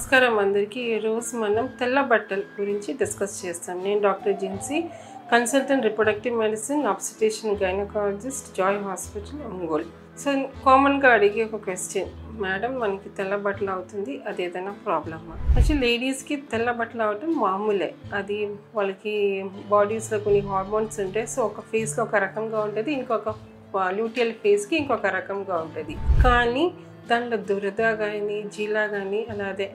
నమస్కారం అందరికీ. ఈరోజు మనం తెల్ల బట్టల గురించి డిస్కస్ చేస్తాం. నేను doctor Jincy, consultant reproductive medicine, obstetrician gynaecologist, Joy hospital, Ongole. So కామన్గా అడిగే ఒక క్వశ్చన్, మేడం మనకి తెల్ల బట్టలు అవుతుంది, అది ఏదైనా ప్రాబ్లమా? యాక్చువల్లీ లేడీస్కి తెల్ల బట్టలు అవటం మామూలే. అది వాళ్ళకి బాడీస్లో కొన్ని హార్మోన్స్ ఉంటాయి. సో ఒక ఫేస్లో ఒక రకంగా ఉంటుంది, ఇంకొక ల్యూటియల్ ఫేస్కి ఇంకొక రకంగా ఉంటుంది. కానీ దాంట్లో దురద కానీ జీలా కానీ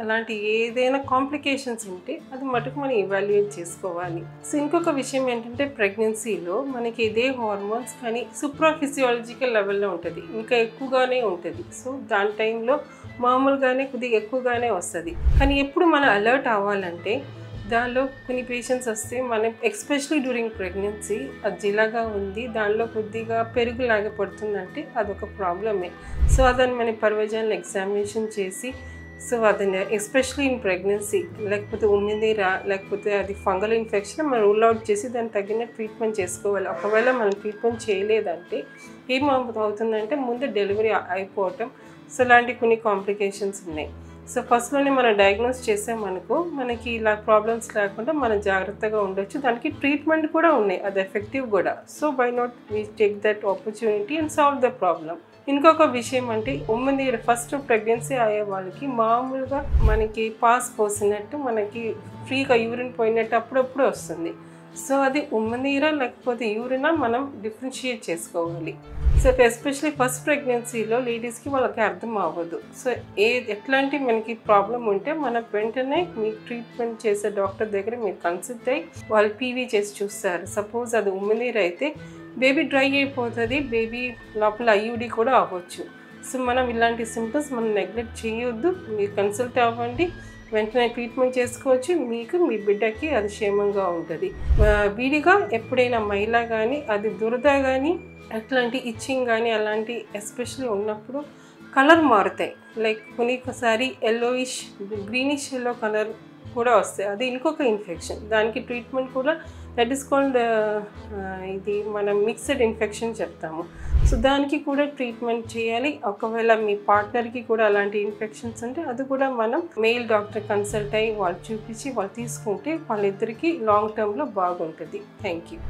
అలాంటి ఏదైనా కాంప్లికేషన్స్ ఉంటే అది మటుకు మనం ఇవాల్యుయేట్ చేసుకోవాలి. సో ఇంకొక విషయం ఏంటంటే, ప్రెగ్నెన్సీలో మనకి ఇదే హార్మోన్స్ కానీ సూప్రాఫిజియాలజికల్ లెవెల్లో ఉంటుంది, ఇంకా ఎక్కువగానే ఉంటుంది. సో దాని టైంలో మామూలుగానే కొద్దిగా ఎక్కువగానే వస్తుంది. కానీ ఎప్పుడు మనం అలర్ట్ అవ్వాలంటే, దానిలో కొన్ని పేషెంట్స్ వస్తే మనం ఎస్పెషలీ డ్యూరింగ్ ప్రెగ్నెన్సీ అది జిలాగా ఉంది, దానిలో కొద్దిగా పెరుగులాగా పడుతుందంటే అదొక ప్రాబ్లమే. సో అదని మనం పర్వజాన్లు ఎగ్జామినేషన్ చేసి, సో అదని ఎస్పెషలీ ఇన్ ప్రెగ్నెన్సీ లేకపోతే ఉమ్మినీరా లేకపోతే అది ఫంగల్ ఇన్ఫెక్షన్ మనం రూల్ అవుట్ చేసి దానికి తగిన ట్రీట్మెంట్ చేసుకోవాలి. ఒకవేళ మనం ట్రీట్మెంట్ చేయలేదంటే ఏమవుతుందంటే ముందు డెలివరీ అయిపోవటం, సో ఇలాంటి కొన్ని కాంప్లికేషన్స్ ఉన్నాయి. సో ఫస్ట్లోనే మనం డయాగ్నోస్ చేసామనుకో మనకి ఇలా ప్రాబ్లమ్స్ లేకుండా మనం జాగ్రత్తగా ఉండొచ్చు. దానికి ట్రీట్మెంట్ కూడా ఉన్నాయి, అది ఎఫెక్టివ్ కూడా. So why not we take that opportunity and solve the problem. ఇంకొక విషయం అంటే, ఉమ్మినీరు ఫస్ట్ ప్రెగ్నెన్సీ అయ్యే వాళ్ళకి మామూలుగా మనకి పాస్ పోసినట్టు మనకి ఫ్రీగా యూరిన్ పోయినట్టు అప్పుడప్పుడు వస్తుంది. సో అది ఉమ్మినీరా లేకపోతే యూరినా మనం డిఫరెన్షియేట్ చేసుకోవాలి. సో ఎస్పెషలీ ఫస్ట్ ప్రెగ్నెన్సీలో లేడీస్కి వాళ్ళకి అర్థం అవ్వదు. సో ఎట్లాంటి మనకి ప్రాబ్లం ఉంటే మనం వెంటనే మీకు ట్రీట్మెంట్ చేసే డాక్టర్ దగ్గర మీరు కన్సల్ట్ అయ్యి వాళ్ళు పీవీ చేసి చూస్తారు. సపోజ్ అది ఉమ్మినీరు అయితే బేబీ డ్రై అయిపోతుంది, బేబీ లోపల ఐయుడి కూడా అవ్వచ్చు. సో మనం ఇలాంటి సింప్టమ్స్ మనం నెగ్లెక్ట్ చేయొద్దు, మీరు కన్సల్ట్ అవ్వండి, వెంటనే ట్రీట్మెంట్ చేసుకోవచ్చు. మీకు మీ బిడ్డకి అది క్షేమంగా ఉంటుంది. విడిగా ఎప్పుడైనా మైలా కానీ అది దురద కానీ అట్లాంటి ఇచ్చింగ్ కానీ అలాంటి ఎస్పెషల్లీ ఉన్నప్పుడు కలర్ మారుతాయి. లైక్ కొన్నిసారి ఎల్లోయిష్ గ్రీనిష్ ఎల్లో కలర్ కూడా వస్తాయి, అది ఇంకొక ఇన్ఫెక్షన్. దానికి ట్రీట్మెంట్ కూడా దట్ ఈస్ కాల్డ్ ఇది మనం మిక్స్డ్ ఇన్ఫెక్షన్ చెప్తాము. సో దానికి కూడా ట్రీట్మెంట్ చేయాలి. ఒకవేళ మీ పార్ట్నర్కి కూడా అలాంటి ఇన్ఫెక్షన్స్ ఉంటే అది కూడా మనం మెయిల్ డాక్టర్ కన్సల్ట్ అయ్యి వాళ్ళు చూపించి వాళ్ళు తీసుకుంటే వాళ్ళిద్దరికీ లాంగ్ టర్మ్లో బాగుంటుంది. Thank you.